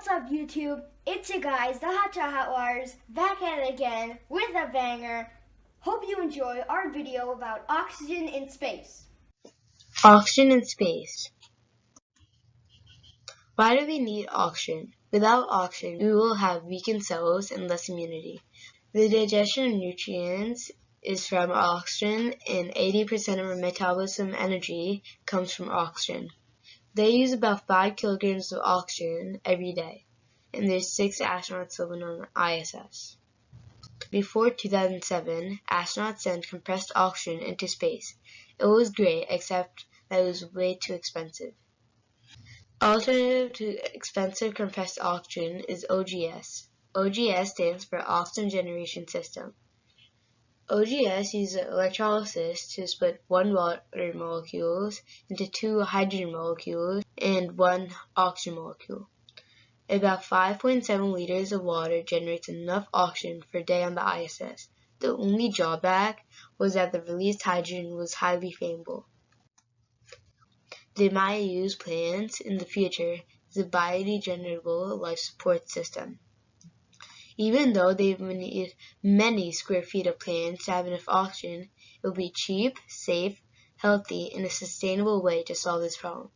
What's up, YouTube? It's your guys, the Hot Wires, back at it again with a banger. Hope you enjoy our video about oxygen in space. Oxygen in space. Why do we need oxygen? Without oxygen, we will have weakened cells and less immunity. The digestion of nutrients is from oxygen, and 80% of our metabolism energy comes from oxygen. They use about 5 kilograms of oxygen every day, and there's 6 astronauts living on the ISS. Before 2007, astronauts sent compressed oxygen into space. It was great, except that it was way too expensive. Alternative to expensive compressed oxygen is OGS. OGS stands for Oxygen Generation System. OGS uses electrolysis to split 1 water molecule into 2 hydrogen molecules and 1 oxygen molecule. About 5.7 liters of water generates enough oxygen for a day on the ISS. The only drawback was that the released hydrogen was highly flammable. They might use plants in the future as a biodegradable life support system. Even though they would need many square feet of plants to have enough oxygen, it will be cheap, safe, healthy, and a sustainable way to solve this problem.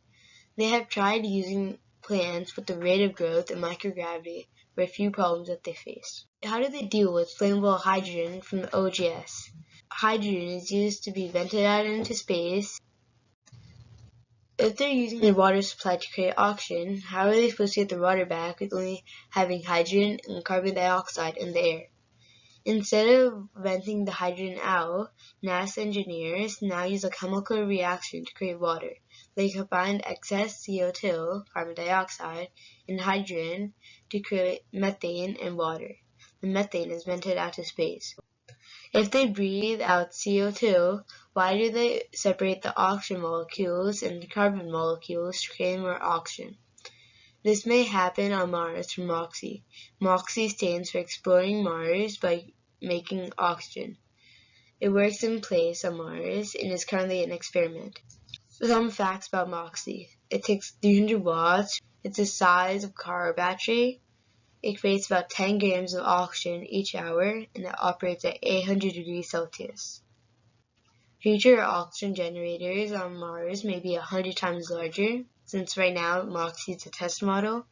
They have tried using plants, but the rate of growth and microgravity were a few problems that they face. How do they deal with flammable hydrogen from the OGS? Hydrogen is used to be vented out into space. If they're using their water supply to create oxygen, how are they supposed to get the water back with only having hydrogen and carbon dioxide in the air? Instead of venting the hydrogen out, NASA engineers now use a chemical reaction to create water. They combine excess CO2, carbon dioxide, and hydrogen to create methane and water. The methane is vented out to space. If they breathe out CO2, why do they separate the oxygen molecules and the carbon molecules to create more oxygen? This may happen on Mars from Moxie. Moxie stands for Exploring Mars by Making Oxygen. It works in place on Mars and is currently an experiment. Some facts about Moxie. It takes 300 watts. It's the size of a car battery. It creates about 10 grams of oxygen each hour, and it operates at 800 degrees Celsius. Future oxygen generators on Mars may be 100 times larger, since right now Moxie is a test model.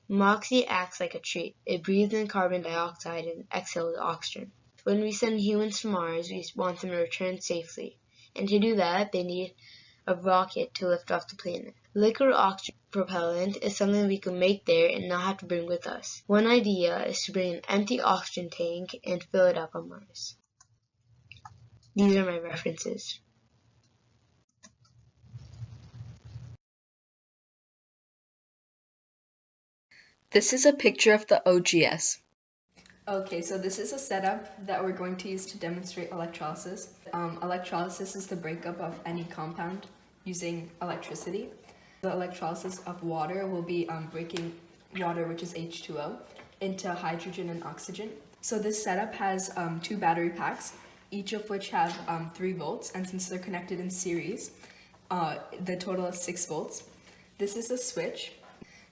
Moxie acts like a tree. It breathes in carbon dioxide and exhales oxygen. When we send humans to Mars, we want them to return safely, and to do that, they need a rocket to lift off the planet. Liquid oxygen propellant is something we can make there and not have to bring with us. One idea is to bring an empty oxygen tank and fill it up on Mars. These are my references. This is a picture of the OGS. Okay, so this is a setup that we're going to use to demonstrate electrolysis. Electrolysis is the breakup of any compound using electricity. The electrolysis of water will be breaking water, which is H2O, into hydrogen and oxygen. So this setup has 2 battery packs, each of which have 3 volts, and since they're connected in series, the total is 6 volts. This is a switch,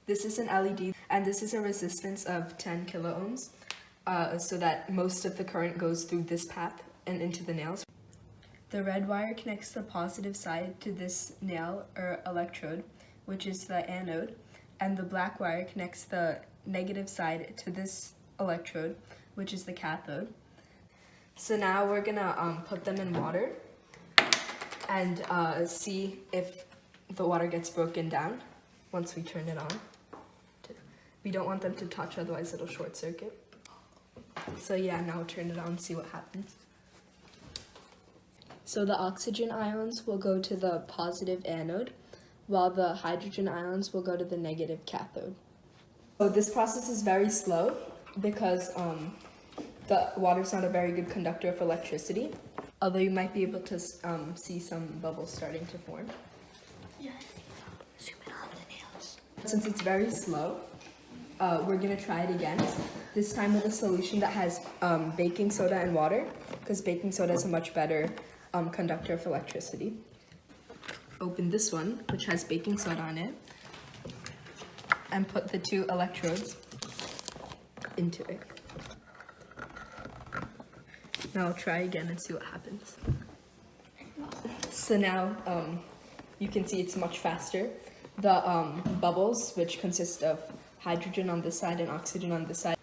this is an LED, and this is a resistance of 10 kiloohms, so that most of the current goes through this path and into the nails. The red wire connects the positive side to this nail or electrode, which is the anode, and the black wire connects the negative side to this electrode, which is the cathode. So now we're gonna put them in water and see if the water gets broken down once we turn it on. We don't want them to touch, otherwise it'll short circuit. So yeah, now we'll turn it on and see what happens. So the oxygen ions will go to the positive anode, while the hydrogen ions will go to the negative cathode. So this process is very slow because the water's not a very good conductor of electricity, although you might be able to see some bubbles starting to form. Yes, zoom in on the nails. Since it's very slow, we're gonna try it again, this time with a solution that has baking soda and water, because baking soda is a much better conductor of electricity. Open this one, which has baking soda on it, and put the 2 electrodes into it. Now I'll try again and see what happens. So now you can see it's much faster. The bubbles, which consist of hydrogen on this side and oxygen on this side.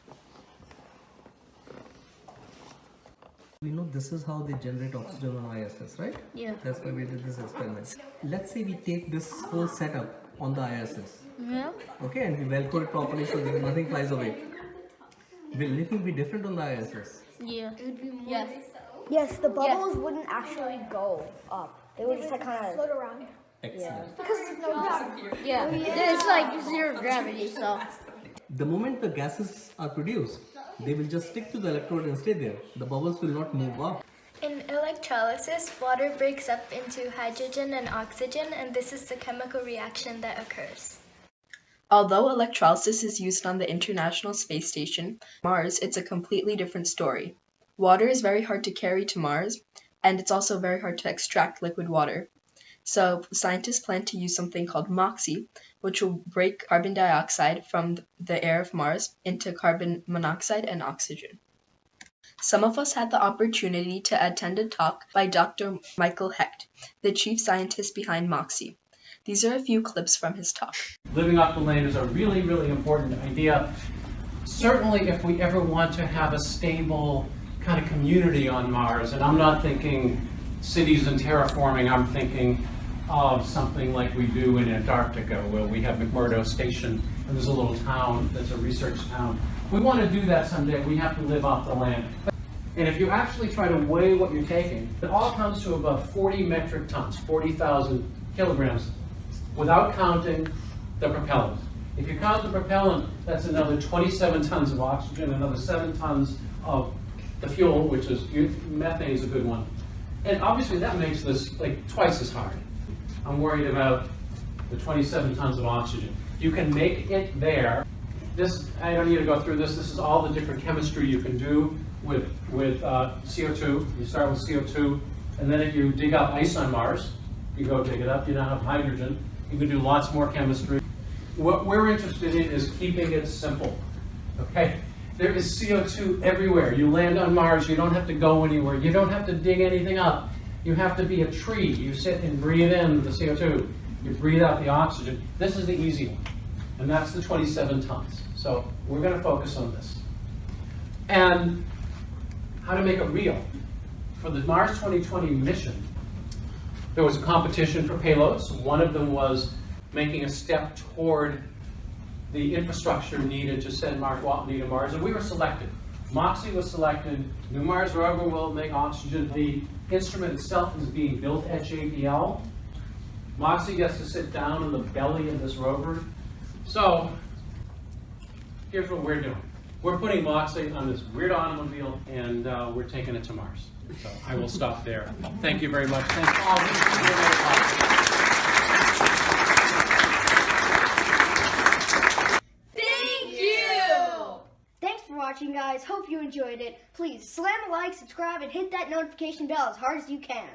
We know this is how they generate oxygen on ISS, right? Yeah. That's why we did this experiment. Let's say we take this whole setup on the ISS. Yeah. Okay, and we velcro it properly so that nothing flies away. Will anything be different on the ISS? Yeah. Yes, the bubbles wouldn't actually go up. They would just like kind of float around. Excellent. Because there's no gravity. Yeah. There's like 0 gravity, so. The moment the gases are produced, they will just stick to the electrode and stay there. The bubbles will not move up. In electrolysis, water breaks up into hydrogen and oxygen, and this is the chemical reaction that occurs. Although electrolysis is used on the International Space Station, Mars, it's a completely different story. Water is very hard to carry to Mars, and it's also very hard to extract liquid water. So scientists plan to use something called Moxie, which will break carbon dioxide from the air of Mars into carbon monoxide and oxygen. Some of us had the opportunity to attend a talk by Dr. Michael Hecht, the chief scientist behind Moxie. These are a few clips from his talk. Living off the land is a really, really important idea. Certainly if we ever want to have a stable kind of community on Mars, and I'm not thinking cities and terraforming, I'm thinking of something like we do in Antarctica, where we have McMurdo Station, and there's a little town that's a research town. We want to do that someday. We have to live off the land. And if you actually try to weigh what you're taking, it all comes to about 40 metric tons, 40,000 kilograms, without counting the propellant. If you count the propellant, that's another 27 tons of oxygen, another 7 tons of the fuel, which is methane is a good one. And obviously that makes this like twice as hard. I'm worried about the 27 tons of oxygen. You can make it there. This, I don't need to go through this. This is all the different chemistry you can do with CO2. You start with CO2, and then if you dig up ice on Mars, you go dig it up, you now have hydrogen. You can do lots more chemistry. What we're interested in is keeping it simple, okay? There is CO2 everywhere. You land on Mars, you don't have to go anywhere. You don't have to dig anything up. You have to be a tree. You sit and breathe in the CO2. You breathe out the oxygen. This is the easy one, and that's the 27 tons. So we're going to focus on this. And how to make it real. For the Mars 2020 mission, there was a competition for payloads. One of them was making a step toward the infrastructure needed to send Mars to Mars, and we were selected. Moxie was selected. New Mars rover will make oxygen. The instrument itself is being built at JPL. Moxie gets to sit down in the belly of this rover. So here's what we're doing. We're putting Moxie on this weird automobile, and we're taking it to Mars. So I will stop there. Thank you very much. Thank all of you. Thanks for watching, guys. Hope you enjoyed it. Please slam a like, subscribe, and hit that notification bell as hard as you can.